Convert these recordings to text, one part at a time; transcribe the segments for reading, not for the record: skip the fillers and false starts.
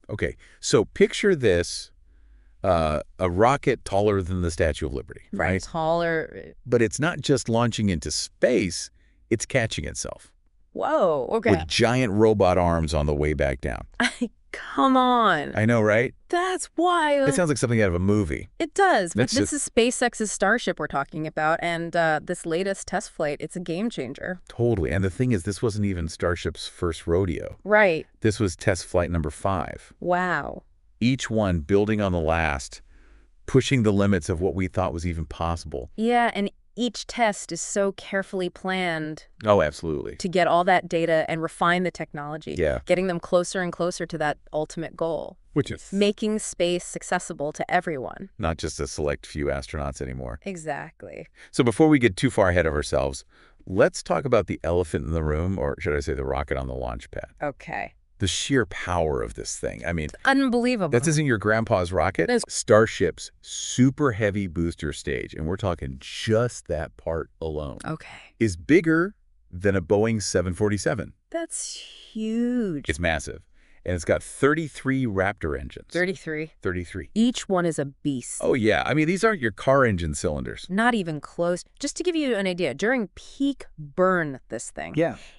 Okay, so picture this, a rocket taller than the Statue of Liberty, right? Taller. But it's not just launching into space, it's catching itself Whoa, okay. with giant robot arms on the way back down. Come on. I know, right? That's wild. It sounds like something out of a movie. It does, but That's this is SpaceX's Starship we're talking about, and this latest test flight, it's a game changer. Totally. And the thing is, this wasn't even Starship's first rodeo. Right. This was test flight number 5. Wow. Each one building on the last, pushing the limits of what we thought was even possible. Yeah, and each test is so carefully planned. Oh, absolutely. To get all that data and refine the technology. Yeah. Getting them closer and closer to that ultimate goal. Which is? Making space accessible to everyone. Not just a select few astronauts anymore. Exactly. So before we get too far ahead of ourselves, let's talk about the elephant in the room, or should I say the rocket on the launch pad. Okay. The sheer power of this thing. I mean, it's unbelievable. That isn't your grandpa's rocket. It's Starship's super heavy booster stage, and we're talking just that part alone, is bigger than a Boeing 747. That's huge. It's massive. And it's got 33 Raptor engines. 33. 33. Each one is a beast. Oh, yeah. I mean, these aren't your car engine cylinders. Not even close. Just to give you an idea, during peak burn, this thing,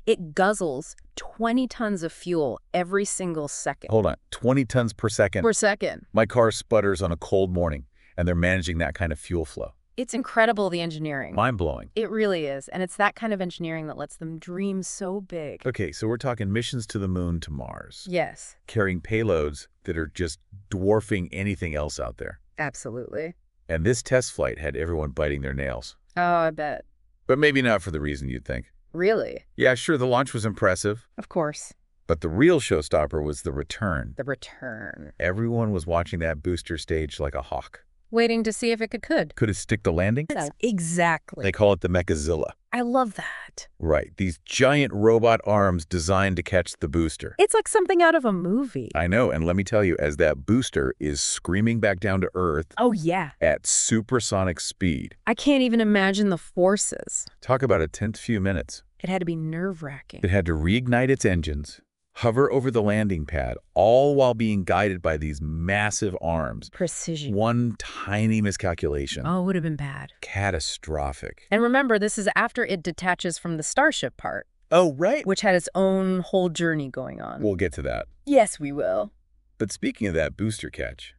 it guzzles 20 tons of fuel every single second. Hold on. 20 tons per second. Per second. My car sputters on a cold morning, and they're managing that kind of fuel flow. It's incredible, the engineering. Mind-blowing. It really is. And it's that kind of engineering that lets them dream so big. Okay, so we're talking missions to the moon, to Mars. Yes. Carrying payloads that are just dwarfing anything else out there. Absolutely. And this test flight had everyone biting their nails. Oh, I bet. But maybe not for the reason you'd think. Really? Yeah, sure, the launch was impressive. Of course. But the real showstopper was the return. The return. Everyone was watching that booster stage like a hawk. Waiting to see if it could. Could it stick the landing? Exactly. They call it the Mechazilla. I love that. Right. These giant robot arms designed to catch the booster. It's like something out of a movie. I know. And let me tell you, as that booster is screaming back down to Earth. Oh, yeah. At supersonic speed. I can't even imagine the forces. Talk about a tense few minutes. It had to be nerve-wracking. It had to reignite its engines, hover over the landing pad, all while being guided by these massive arms. Precision. One tiny miscalculation. Oh, it would have been bad. Catastrophic. And remember, this is after it detaches from the Starship part. Oh, right. Which had its own whole journey going on. We'll get to that. Yes, we will. But speaking of that booster catch,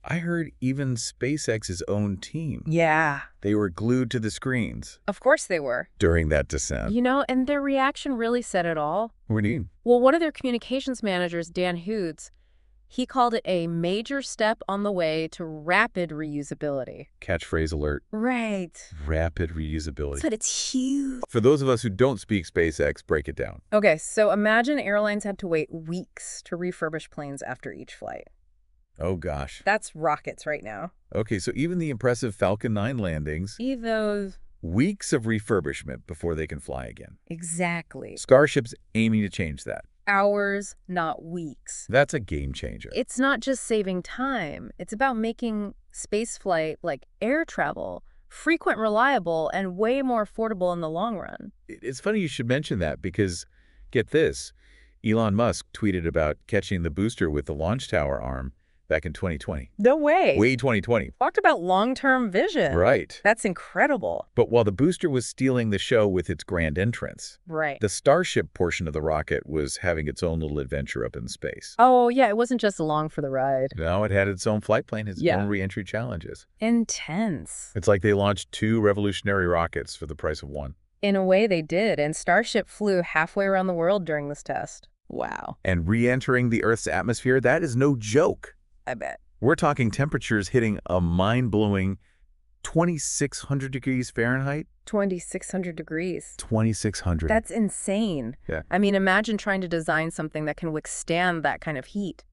I heard even SpaceX's own team. Yeah. They were glued to the screens. Of course they were. During that descent. You know, and their reaction really said it all. What do you mean? Well, one of their communications managers, Dan Hoods, he called it a major step on the way to rapid reusability. Catchphrase alert. Right. Rapid reusability. But it's huge. For those of us who don't speak SpaceX, break it down. Okay, so imagine airlines had to wait weeks to refurbish planes after each flight. Oh, gosh. That's rockets right now. Okay, so even the impressive Falcon 9 landings. Those. Weeks of refurbishment before they can fly again. Exactly. Starship's aiming to change that. Hours, not weeks. That's a game changer. It's not just saving time. It's about making spaceflight, like air travel, frequent, reliable, and way more affordable in the long run. It's funny you should mention that because, get this, Elon Musk tweeted about catching the booster with the launch tower arm back in 2020. No way. Way 2020. Talked about long-term vision. Right. That's incredible. But while the booster was stealing the show with its grand entrance, right, the Starship portion of the rocket was having its own little adventure up in space. Oh, yeah, it wasn't just along for the ride. No, it had its own flight plane, its own re-entry challenges. Intense. It's like they launched 2 revolutionary rockets for the price of 1. In a way, they did, and Starship flew halfway around the world during this test. Wow. And re-entering the Earth's atmosphere, that is no joke. I bet. We're talking temperatures hitting a mind-blowing 2,600 degrees Fahrenheit. 2,600 degrees. 2,600. That's insane. Yeah. I mean, imagine trying to design something that can withstand that kind of heat.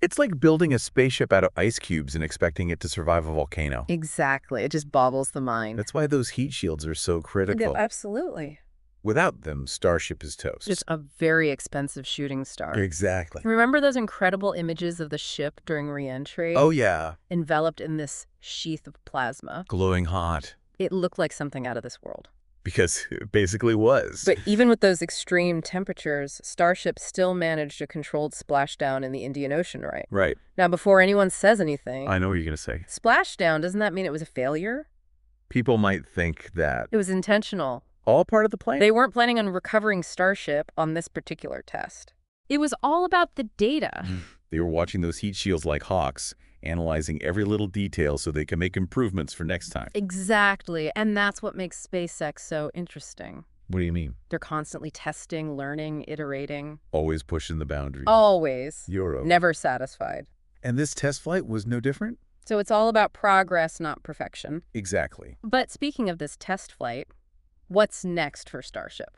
It's like building a spaceship out of ice cubes and expecting it to survive a volcano. Exactly. It just boggles the mind. That's why those heat shields are so critical. Yeah, absolutely. Without them, Starship is toast. Just a very expensive shooting star. Exactly. Remember those incredible images of the ship during re-entry? Oh, yeah. Enveloped in this sheath of plasma. Glowing hot. It looked like something out of this world. Because it basically was. But even with those extreme temperatures, Starship still managed a controlled splashdown in the Indian Ocean, right? Right. Now, before anyone says anything... I know what you're going to say. Splashdown, doesn't that mean it was a failure? People might think that. It was intentional. All part of the plan? They weren't planning on recovering Starship on this particular test. It was all about the data. They were watching those heat shields like hawks, analyzing every little detail so they can make improvements for next time. Exactly, and that's what makes SpaceX so interesting. What do you mean? They're constantly testing, learning, iterating. Always pushing the boundaries. Always. Euro. Never satisfied. And this test flight was no different? So it's all about progress, not perfection. Exactly. But speaking of this test flight, what's next for Starship?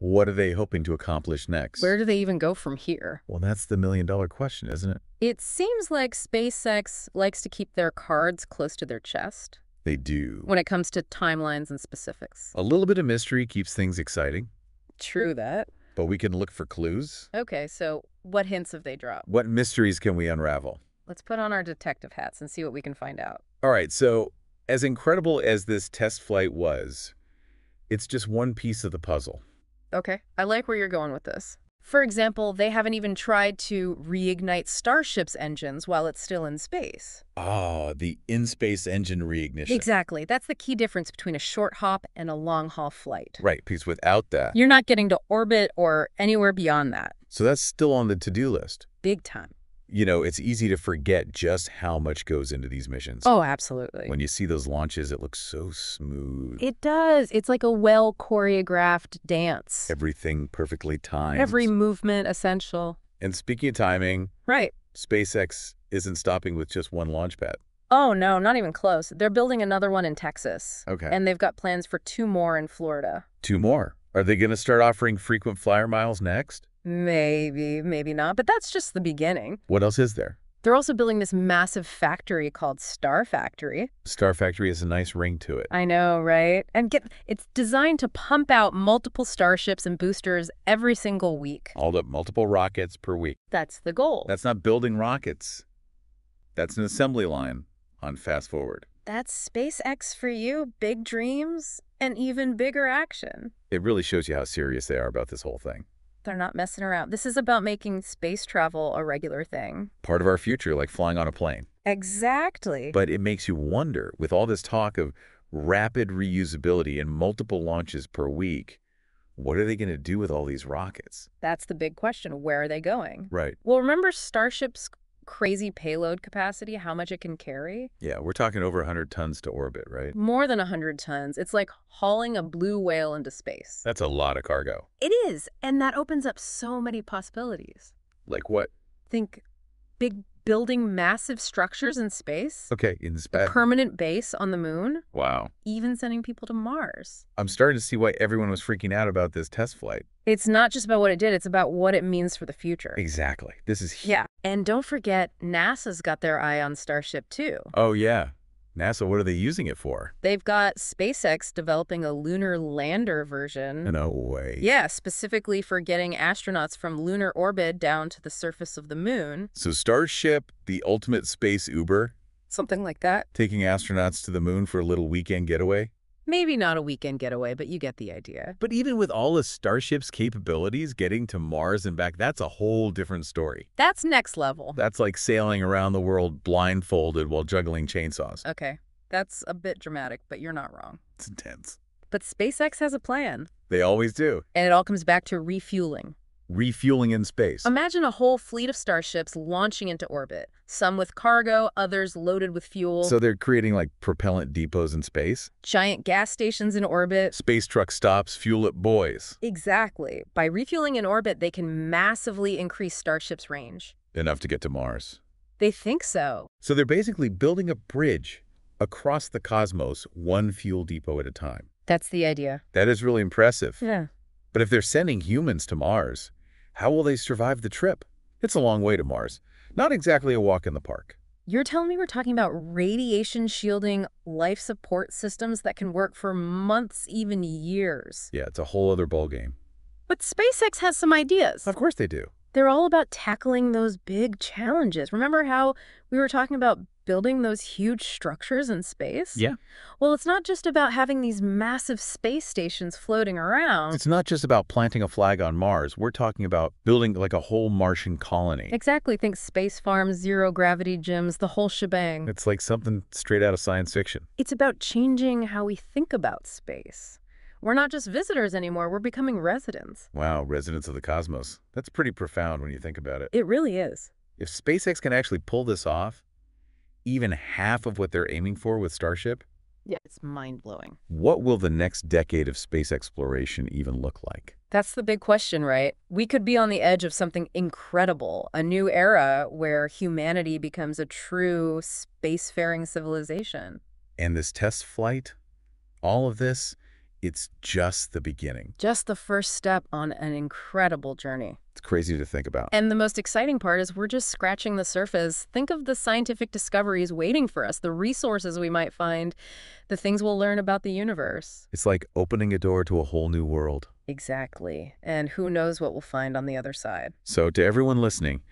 What are they hoping to accomplish next? Where do they even go from here? Well, that's the million-dollar question, isn't it? It seems like SpaceX likes to keep their cards close to their chest. They do. When it comes to timelines and specifics. A little bit of mystery keeps things exciting. True that. But we can look for clues. Okay, so what hints have they dropped? What mysteries can we unravel? Let's put on our detective hats and see what we can find out. All right, so as incredible as this test flight was, it's just one piece of the puzzle. Okay, I like where you're going with this. For example, they haven't even tried to reignite Starship's engines while it's still in space. Ah, the in-space engine reignition. Exactly. That's the key difference between a short hop and a long-haul flight. Right, because without that... You're not getting to orbit or anywhere beyond that. So that's still on the to-do list. Big time. You know, it's easy to forget just how much goes into these missions. Oh, absolutely. When you see those launches, it looks so smooth. It does. It's like a well-choreographed dance. Everything perfectly timed. Every movement essential. And speaking of timing, right. SpaceX isn't stopping with just one launch pad. Oh, no, not even close. They're building another one in Texas. Okay. And they've got plans for 2 more in Florida. 2 more? Are they going to start offering frequent flyer miles next? Maybe, maybe not, but that's just the beginning. What else is there? They're also building this massive factory called Star Factory. Star Factory has a nice ring to it. I know, right? And it's designed to pump out multiple Starships and boosters every single week. Hauled up multiple rockets per week. That's the goal. That's not building rockets. That's an assembly line on Fast Forward. That's SpaceX for you. Big dreams and even bigger action. It really shows you how serious they are about this whole thing. They're not messing around. This is about making space travel a regular thing. Part of our future, like flying on a plane. Exactly. But it makes you wonder, with all this talk of rapid reusability and multiple launches per week, what are they going to do with all these rockets? That's the big question. Where are they going? Right. Well, remember Starship's crazy payload capacity, how much it can carry? Yeah, we're talking over 100 tons to orbit, right? More than 100 tons. It's like hauling a blue whale into space. That's a lot of cargo. It is, and that opens up so many possibilities. Like what? Think building massive structures in space. Okay, in space. A permanent base on the moon. Wow. Even sending people to Mars. I'm starting to see why everyone was freaking out about this test flight. It's not just about what it did, it's about what it means for the future. Exactly. This is... Yeah. And don't forget, NASA's got their eye on Starship, too. Oh, yeah. NASA, what are they using it for? They've got SpaceX developing a lunar lander version. No way. Yeah, specifically for getting astronauts from lunar orbit down to the surface of the moon. So Starship, the ultimate space Uber? Something like that. Taking astronauts to the moon for a little weekend getaway? Maybe not a weekend getaway, but you get the idea. But even with all of Starship's capabilities, getting to Mars and back, that's a whole different story. That's next level. That's like sailing around the world blindfolded while juggling chainsaws. Okay, that's a bit dramatic, but you're not wrong. It's intense. But SpaceX has a plan. They always do. And it all comes back to refueling. Refueling in space. Imagine a whole fleet of Starships launching into orbit. Some with cargo, others loaded with fuel. So they're creating like propellant depots in space? Giant gas stations in orbit. Space truck stops, fuel up boys. Exactly. By refueling in orbit, they can massively increase Starship's range. Enough to get to Mars. They think so. So they're basically building a bridge across the cosmos, one fuel depot at a time. That's the idea. That is really impressive. Yeah. But if they're sending humans to Mars, how will they survive the trip? It's a long way to Mars. Not exactly a walk in the park. You're telling me we're talking about radiation shielding life support systems that can work for months, even years? Yeah, it's a whole other ballgame. But SpaceX has some ideas. Of course they do. They're all about tackling those big challenges. Remember how we were talking about building those huge structures in space? Yeah. Well, it's not just about having these massive space stations floating around. It's not just about planting a flag on Mars. We're talking about building like a whole Martian colony. Exactly. Think space farms, zero-gravity gyms, the whole shebang. It's like something straight out of science fiction. It's about changing how we think about space. We're not just visitors anymore. We're becoming residents. Wow, residents of the cosmos. That's pretty profound when you think about it. It really is. If SpaceX can actually pull this off, even half of what they're aiming for with Starship, Yeah, it's mind-blowing. what will the next decade of space exploration even look like? That's the big question, right? We could be on the edge of something incredible, a new era where humanity becomes a true spacefaring civilization. And this test flight, all of this, it's just the beginning. Just the first step on an incredible journey. It's crazy to think about. And the most exciting part is we're just scratching the surface. Think of the scientific discoveries waiting for us, the resources we might find, the things we'll learn about the universe. It's like opening a door to a whole new world. Exactly. And who knows what we'll find on the other side. So to everyone listening,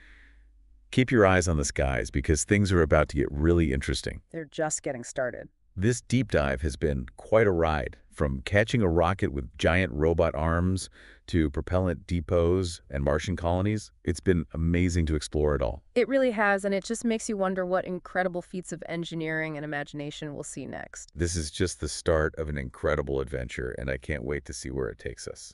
keep your eyes on the skies because things are about to get really interesting. They're just getting started. This deep dive has been quite a ride, from catching a rocket with giant robot arms to propellant depots and Martian colonies. It's been amazing to explore it all. It really has, and it just makes you wonder what incredible feats of engineering and imagination we'll see next. This is just the start of an incredible adventure, and I can't wait to see where it takes us.